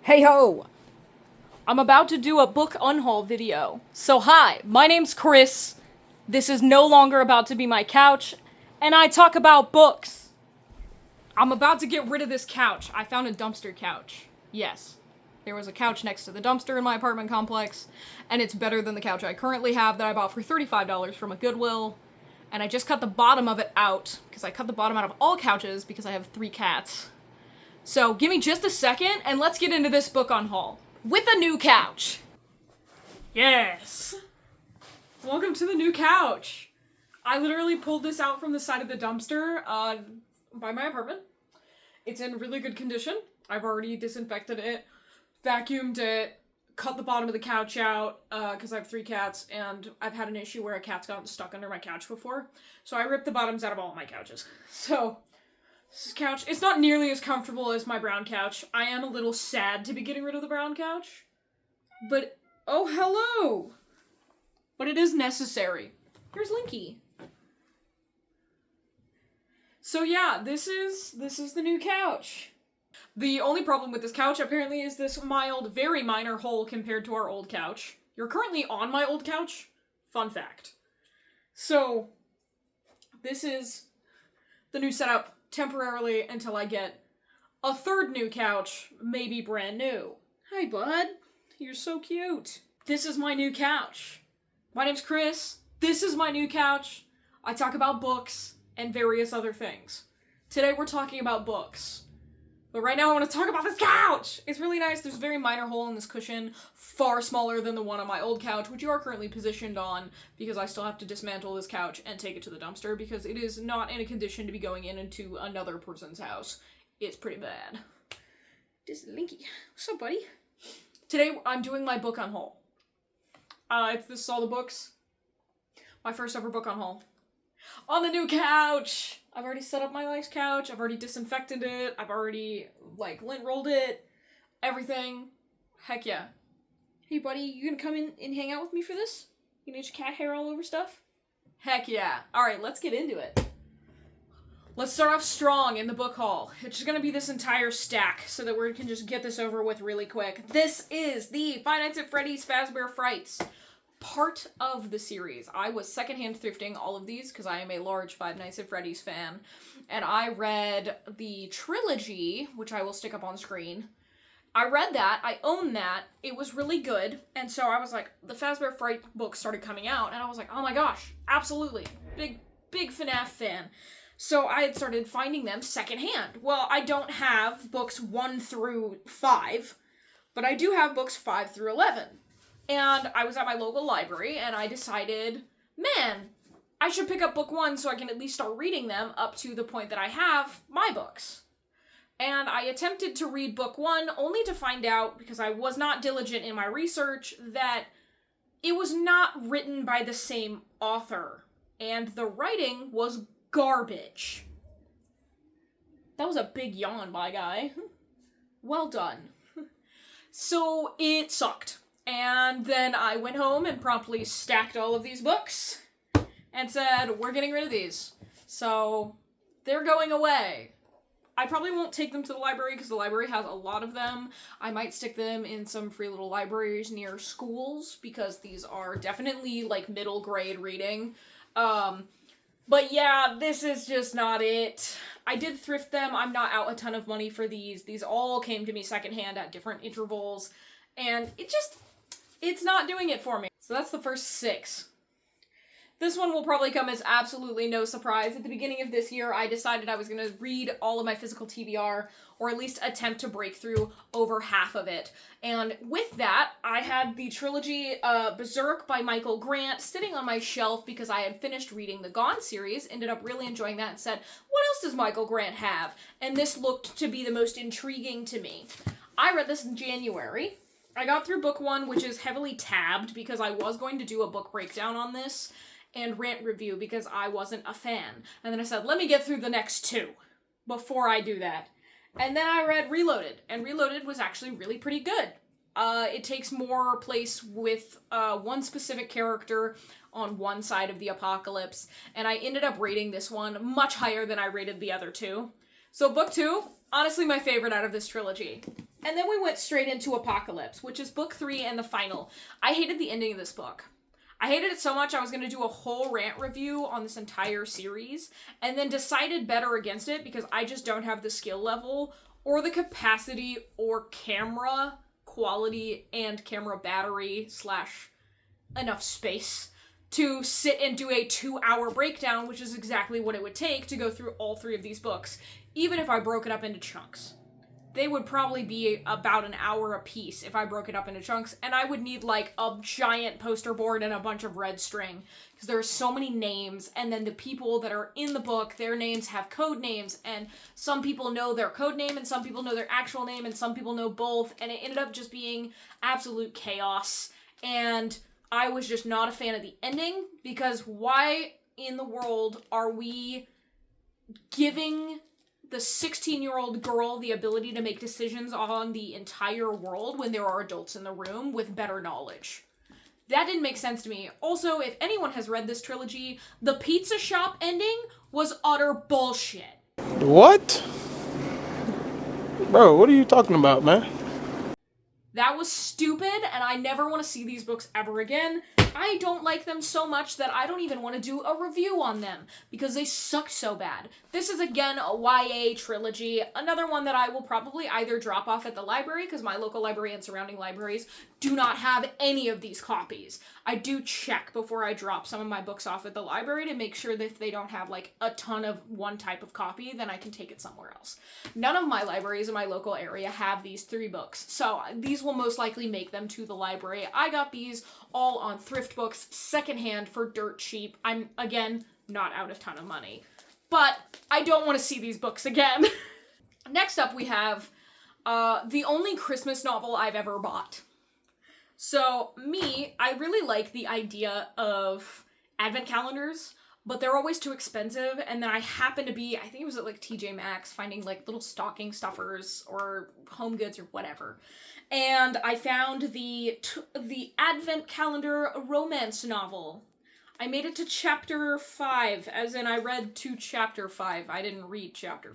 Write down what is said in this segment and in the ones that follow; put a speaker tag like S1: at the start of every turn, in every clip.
S1: Hey ho! I'm about to do a book unhaul video. So hi, my name's Chris. This is no longer about to be my couch, and I talk about books. I'm about to get rid of this couch. I found a dumpster couch. Yes. There was a couch next to the dumpster in my apartment complex, and it's better than the couch I currently have that I bought for $35 from a Goodwill. And I just cut the bottom of it out, because I cut the bottom out of all couches because I have 3 cats. So give me just a second, and let's get into this book unhaul. With a new couch. Yes. Welcome to the new couch. I literally pulled this out from the side of the dumpster by my apartment. It's in really good condition. I've already disinfected it, vacuumed it, cut the bottom of the couch out, because I have 3 cats, and I've had an issue where a cat's gotten stuck under my couch before. So I ripped the bottoms out of all my couches. So this couch, it's not nearly as comfortable as my brown couch. I am a little sad to be getting rid of the brown couch. But, oh hello! But it is necessary. Here's Linky. So yeah, this is the new couch. The only problem with this couch apparently is this mild, very minor hole compared to our old couch. You're currently on my old couch. Fun fact. So, this is the new setup temporarily until I get a 3rd new couch, maybe brand new. Hi, bud. You're so cute. This is my new couch. My name's Chris. This is my new couch. I talk about books and various other things. Today we're talking about books. But right now I want to talk about this couch! It's really nice. There's a very minor hole in this cushion, far smaller than the one on my old couch, which you are currently positioned on, because I still have to dismantle this couch and take it to the dumpster, because it is not in a condition to be going into another person's house. It's pretty bad. This is Linky. What's up, buddy? Today I'm doing my book unhaul. This is all the books. My first ever book unhaul. On the new couch! I've already set up my nice couch, I've already disinfected it, I've already, lint rolled it, everything. Heck yeah. Hey buddy, you gonna come in and hang out with me for this? You gonna get your cat hair all over stuff? Heck yeah. Alright, let's get into it. Let's start off strong in the book haul. It's just gonna be this entire stack, so that we can just get this over with really quick. This is the Five Nights at Freddy's Fazbear Frights. Part of the series. I was secondhand thrifting all of these because I am a large Five Nights at Freddy's fan, and I read the trilogy, which I will stick up on screen. I read that, I own that, it was really good, and so I was like, the Fazbear Fright book started coming out, and I was like, oh my gosh, absolutely, big FNAF fan. So I had started finding them secondhand. Well, I don't have books 1 through 5, but I do have books 5 through 11. And I was at my local library, and I decided, man, I should pick up book 1 so I can at least start reading them up to the point that I have my books. And I attempted to read book 1, only to find out, because I was not diligent in my research, that it was not written by the same author. And the writing was garbage. That was a big yawn, my guy. Well done. So it sucked. And then I went home and promptly stacked all of these books and said, we're getting rid of these. So they're going away. I probably won't take them to the library because the library has a lot of them. I might stick them in some free little libraries near schools because these are definitely middle grade reading. But yeah, this is just not it. I did thrift them. I'm not out a ton of money for these. These all came to me secondhand at different intervals. And it's not doing it for me. So that's the first 6. This one will probably come as absolutely no surprise. At the beginning of this year, I decided I was going to read all of my physical TBR, or at least attempt to break through over half of it. And with that, I had the trilogy Berserk by Michael Grant sitting on my shelf because I had finished reading the Gone series, ended up really enjoying that, and said, what else does Michael Grant have? And this looked to be the most intriguing to me. I read this in January. I got through book 1, which is heavily tabbed because I was going to do a book breakdown on this and rant review because I wasn't a fan. And then I said, let me get through the next 2 before I do that. And then I read Reloaded, and Reloaded was actually really pretty good. It takes more place with one specific character on one side of the apocalypse, and I ended up rating this one much higher than I rated the other 2. So book 2, Honestly, my favorite out of this trilogy. And then we went straight into Apocalypse, which is book 3 and the final. I hated the ending of this book. I hated it so much I was going to do a whole rant review on this entire series, and then decided better against it because I just don't have the skill level or the capacity or camera quality and camera battery / enough space to sit and do a 2-hour breakdown, which is exactly what it would take to go through all 3 of these books, even if I broke it up into chunks. They would probably be about an hour a piece if I broke it up into chunks, and I would need like a giant poster board and a bunch of red string, because there are so many names, and then the people that are in the book, their names have code names, and some people know their code name, and some people know their actual name, and some people know both, and it ended up just being absolute chaos, and I was just not a fan of the ending, because why in the world are we giving the 16-year-old girl the ability to make decisions on the entire world when there are adults in the room with better knowledge? That didn't make sense to me. Also, if anyone has read this trilogy, the pizza shop ending was utter bullshit.
S2: What? Bro, what are you talking about, man?
S1: That was stupid, and I never want to see these books ever again. I don't like them so much that I don't even want to do a review on them, because they suck so bad. This is, again, a YA trilogy, another one that I will probably either drop off at the library, because my local library and surrounding libraries do not have any of these copies. I do check before I drop some of my books off at the library to make sure that if they don't have, like, a ton of one type of copy, then I can take it somewhere else. None of my libraries in my local area have these 3 books, so these will most likely make them to the library. I got these all on thrift books, secondhand for dirt cheap. I'm, again, not out of ton of money. But I don't want to see these books again. Next up we have the only Christmas novel I've ever bought. So me, I really like the idea of advent calendars, but they're always too expensive, and then I happen to be, I think it was at like TJ Maxx, finding like little stocking stuffers or Home Goods or whatever. And I found the advent calendar romance novel. I made it to chapter 5, as in I read to chapter 5. I didn't read chapter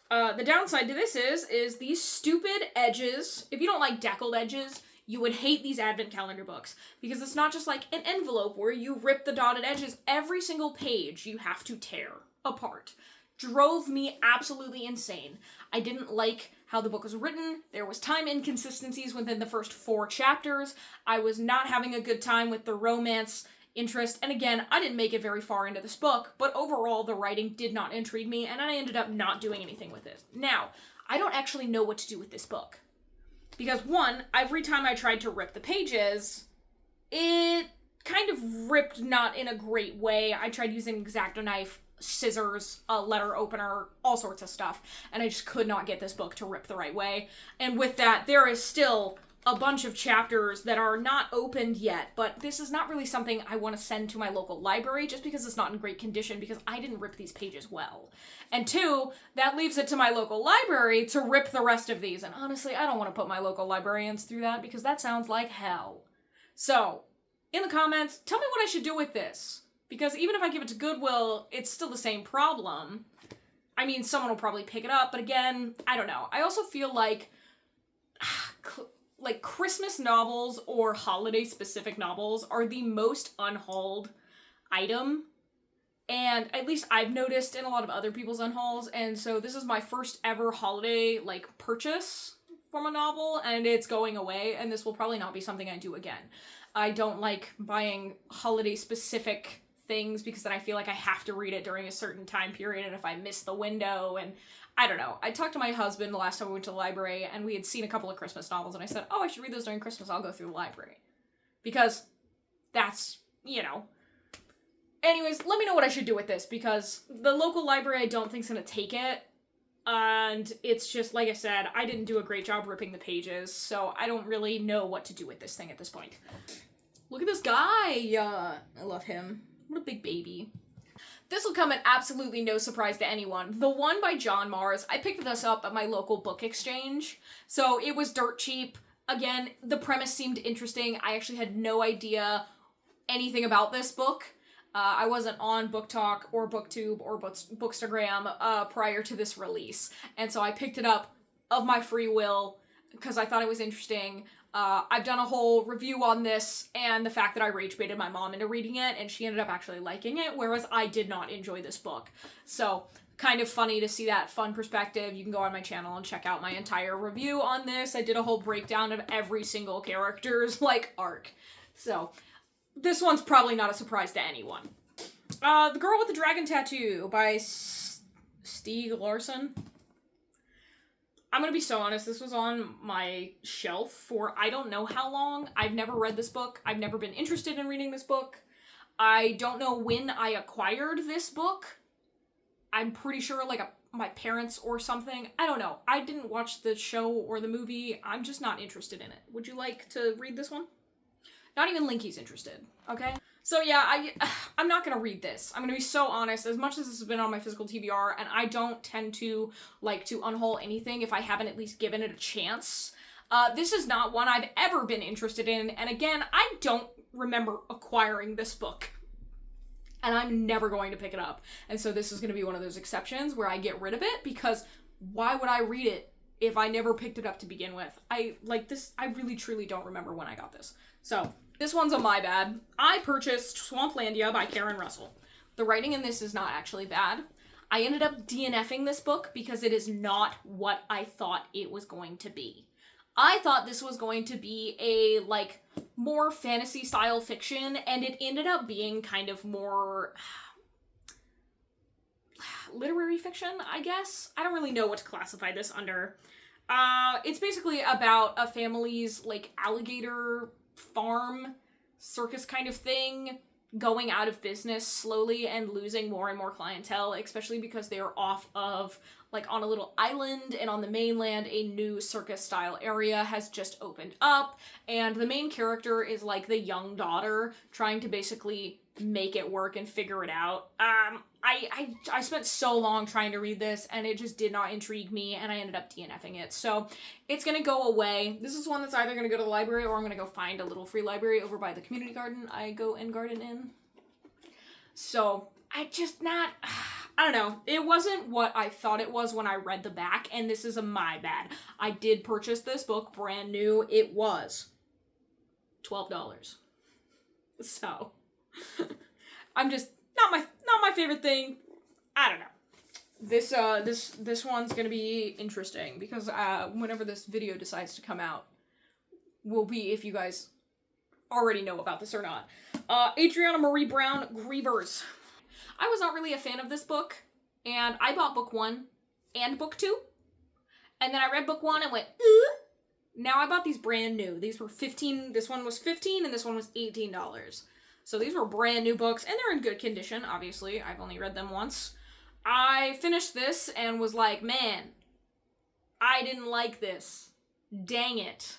S1: 5. The downside to this is these stupid edges. If you don't like deckled edges, you would hate these advent calendar books, because it's not just like an envelope where you rip the dotted edges. Every single page you have to tear apart. Drove me absolutely insane. I didn't like how the book was written. There was time inconsistencies within the first 4 chapters. I was not having a good time with the romance interest. And again, I didn't make it very far into this book, but overall the writing did not intrigue me, and I ended up not doing anything with it. Now, I don't actually know what to do with this book. Because one, every time I tried to rip the pages, it kind of ripped not in a great way. I tried using an X-Acto knife, scissors, a letter opener, all sorts of stuff, and I just could not get this book to rip the right way. And with that, there is still a bunch of chapters that are not opened yet, but this is not really something I want to send to my local library just because it's not in great condition, because I didn't rip these pages well. And 2, that leaves it to my local library to rip the rest of these, and honestly, I don't want to put my local librarians through that because that sounds like hell. So, in the comments, tell me what I should do with this, because even if I give it to Goodwill, it's still the same problem. I mean, someone will probably pick it up, but again, I don't know. I also feel like Christmas novels or holiday-specific novels are the most unhauled item, and at least I've noticed in a lot of other people's unhauls, and so this is my first ever holiday, purchase from a novel, and it's going away, and this will probably not be something I do again. I don't like buying holiday-specific things because then I feel like I have to read it during a certain time period, and if I miss the window, and I don't know. I talked to my husband the last time we went to the library, and we had seen a couple of Christmas novels, and I said, oh, I should read those during Christmas. I'll go through the library. Because that's, Anyways, let me know what I should do with this, because the local library I don't think's gonna take it, and it's just, like I said, I didn't do a great job ripping the pages, so I don't really know what to do with this thing at this point. Look at this guy! I love him. What a big baby. This will come at absolutely no surprise to anyone. The one by John Mars, I picked this up at my local book exchange, so it was dirt cheap. Again, the premise seemed interesting. I actually had no idea anything about this book. I wasn't on Book Talk or BookTube or Bookstagram prior to this release, and so I picked it up of my free will because I thought it was interesting. I've done a whole review on this and the fact that I rage baited my mom into reading it, and she ended up actually liking it, whereas I did not enjoy this book. So, kind of funny to see that fun perspective. You can go on my channel and check out my entire review on this. I did a whole breakdown of every single character's, arc. So, this one's probably not a surprise to anyone. The Girl with the Dragon Tattoo by Stieg Larsson. I'm gonna be so honest, this was on my shelf for I don't know how long. I've never read this book. I've never been interested in reading this book. I don't know when I acquired this book. I'm pretty sure, my parents or something. I don't know. I didn't watch the show or the movie. I'm just not interested in it. Would you like to read this one? Not even Linky's interested, okay? So yeah, I'm not gonna read this. I'm gonna be so honest, as much as this has been on my physical TBR, and I don't tend to like to unhaul anything if I haven't at least given it a chance. This is not one I've ever been interested in, and again, I don't remember acquiring this book. And I'm never going to pick it up. And so this is gonna be one of those exceptions where I get rid of it, because why would I read it if I never picked it up to begin with? I really truly don't remember when I got this. So, this one's a my bad. I purchased Swamplandia by Karen Russell. The writing in this is not actually bad. I ended up DNFing this book because it is not what I thought it was going to be. I thought this was going to be a, more fantasy style fiction, and it ended up being kind of more literary fiction, I guess? I don't really know what to classify this under. It's basically about a family's, alligator farm circus kind of thing going out of business slowly and losing more and more clientele, especially because they are off of, on a little island, and on the mainland a new circus style area has just opened up, and the main character is the young daughter trying to basically make it work and figure it out. I spent so long trying to read this, and it just did not intrigue me, and I ended up DNFing it. So it's gonna go away. This is one that's either gonna go to the library, or I'm gonna go find a little free library over by the community garden I go and garden in. So I don't know. It wasn't what I thought it was when I read the back, and this is my bad. I did purchase this book brand new. It was $12. So I'm just not my favorite thing. I don't know. This one's gonna be interesting because whenever this video decides to come out will be if you guys already know about this or not. Adriana Marie Brown, Grievers. I was not really a fan of this book, and I bought book 1 and book 2, and then I read book 1 and went, Now I bought these brand new. These were $15, this one was $15, and this one was $18. So these were brand new books, and they're in good condition, obviously. I've only read them once. I finished this and was like, man, I didn't like this. Dang it.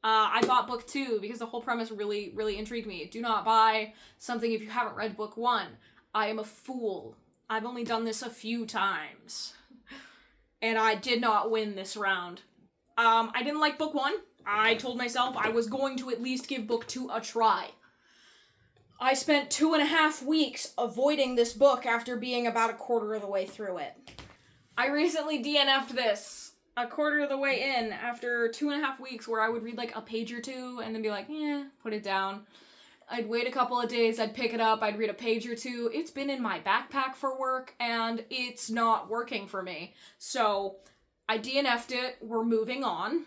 S1: I bought book 2 because the whole premise really, really intrigued me. Do not buy something if you haven't read book 1. I am a fool. I've only done this a few times. And I did not win this round. I didn't like book 1. I told myself I was going to at least give book 2 a try. I spent 2.5 weeks avoiding this book after being about a quarter of the way through it. I recently DNF'd this a quarter of the way in after 2.5 weeks where I would read a page or two and then be like, put it down. I'd wait a couple of days, I'd pick it up, I'd read a page or two. It's been in my backpack for work, and it's not working for me. So, I DNF'd it, we're moving on,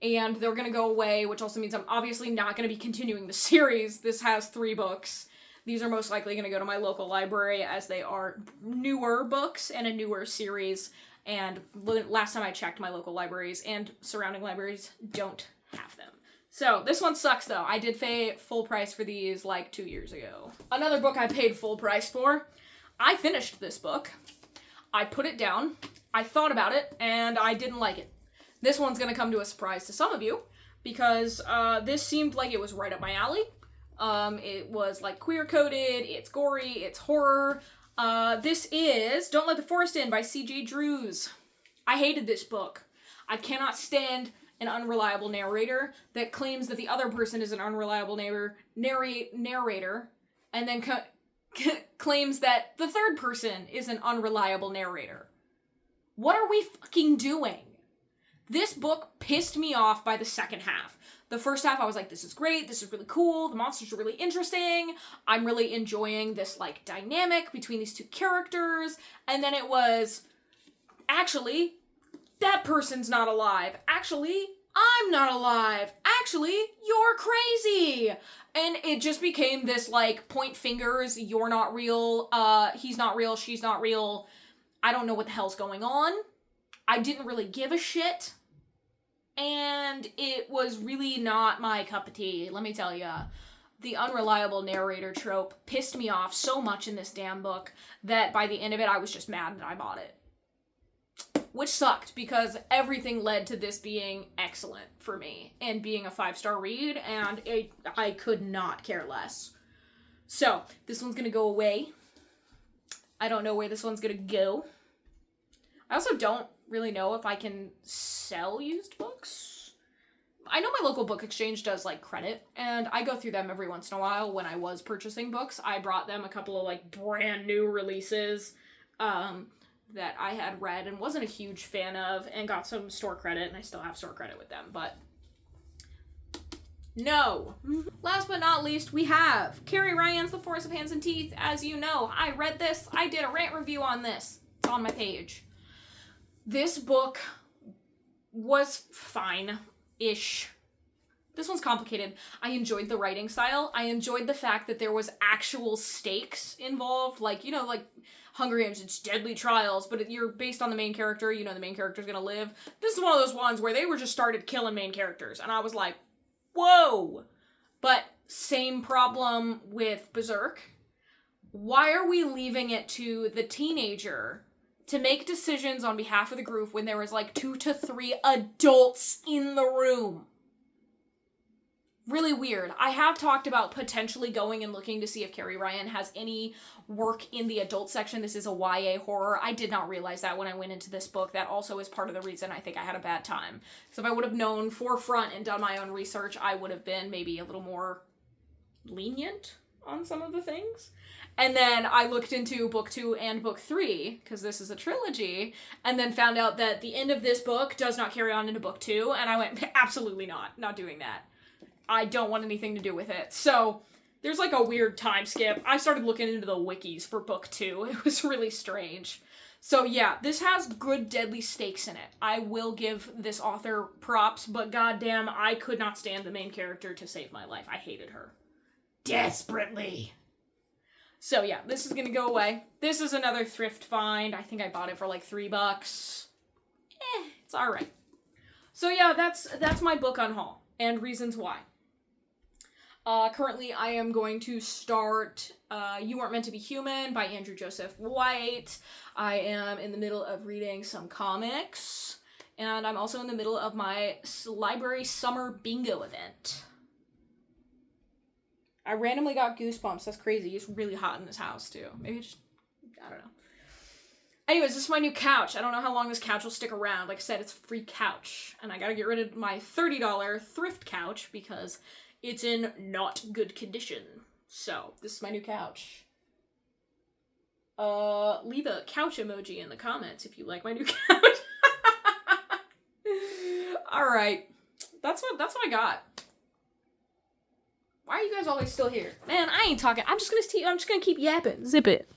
S1: and they're gonna go away, which also means I'm obviously not gonna be continuing the series. This has 3 books. These are most likely gonna go to my local library, as they are newer books and a newer series, and last time I checked, my local libraries and surrounding libraries don't have them. So, this one sucks though. I did pay full price for these 2 years ago. Another book I paid full price for. I finished this book. I put it down. I thought about it, and I didn't like it. This one's gonna come to a surprise to some of you, because this seemed like it was right up my alley. It was queer-coded, it's gory, it's horror. This is Don't Let the Forest In by C.J. Drews. I hated this book. I cannot stand an unreliable narrator that claims that the other person is an unreliable narrator, and then claims that the third person is an unreliable narrator. What are we fucking doing? This book pissed me off by the second half. The first half, I was like, this is great, this is really cool, the monsters are really interesting, I'm really enjoying this, like, dynamic between these two characters, and then it was, actually, that person's not alive. Actually, I'm not alive. Actually, you're crazy. And it just became this, like, point fingers, you're not real, he's not real, she's not real, I don't know what the hell's going on. I didn't really give a shit. And it was really not my cup of tea, let me tell ya. The unreliable narrator trope pissed me off so much in this damn book that by the end of it, I was just mad that I bought it. Which sucked, because everything led to this being excellent for me and being a 5-star read, and I could not care less. So, this one's gonna go away. I don't know where this one's gonna go. I also don't really know if I can sell used books. I know my local book exchange does, like, credit, and I go through them every once in a while. When I was purchasing books, I brought them a couple of, like, brand new releases that I had read and wasn't a huge fan of, and got some store credit, and I still have store credit with them, but no. Last but not least, we have Carrie Ryan's The Forest of Hands and Teeth. As you know, I read this, I did a rant review on this. It's on my page. This book was fine-ish. This one's complicated. I enjoyed the writing style. I enjoyed the fact that there was actual stakes involved. Like, you know, like Hunger Games, it's deadly trials, but you're based on the main character. You know the main character's gonna live. This is one of those ones where they were just started killing main characters, and I was like, whoa! But same problem with Berserk. Why are we leaving it to the teenager to make decisions on behalf of the group when there was like 2 to 3 adults in the room? Really weird. I have talked about potentially going and looking to see if Carrie Ryan has any work in the adult section. This is a YA horror. I did not realize that when I went into this book. That also is part of the reason I think I had a bad time. So if I would have known forefront and done my own research, I would have been maybe a little more lenient on some of the things. And then I looked into book 2 and book 3, because this is a trilogy, and then found out that the end of this book does not carry on into book 2, and I went, absolutely not doing that. I don't want anything to do with it. So there's like a weird time skip. I started looking into the wikis for book 2. It was really strange. So yeah, this has good deadly stakes in it. I will give this author props, but goddamn, I could not stand the main character to save my life. I hated her desperately. So yeah, this is gonna go away. This is another thrift find. I think I bought it for like $3. It's alright. So yeah, that's my book unhaul, and reasons why. Currently I am going to start You Weren't Meant to Be Human by Andrew Joseph White. I am in the middle of reading some comics, and I'm also in the middle of my library summer bingo event. I randomly got goosebumps. That's crazy. It's really hot in this house, too. Maybe just, I don't know. Anyways, this is my new couch. I don't know how long this couch will stick around. Like I said, it's a free couch. And I gotta get rid of my $30 thrift couch because it's in not good condition. So, this is my new couch. Leave a couch emoji in the comments if you like my new couch. Alright. That's what I got. Why are you guys always still here? Man, I ain't talking. I'm just gonna keep yapping. Zip it.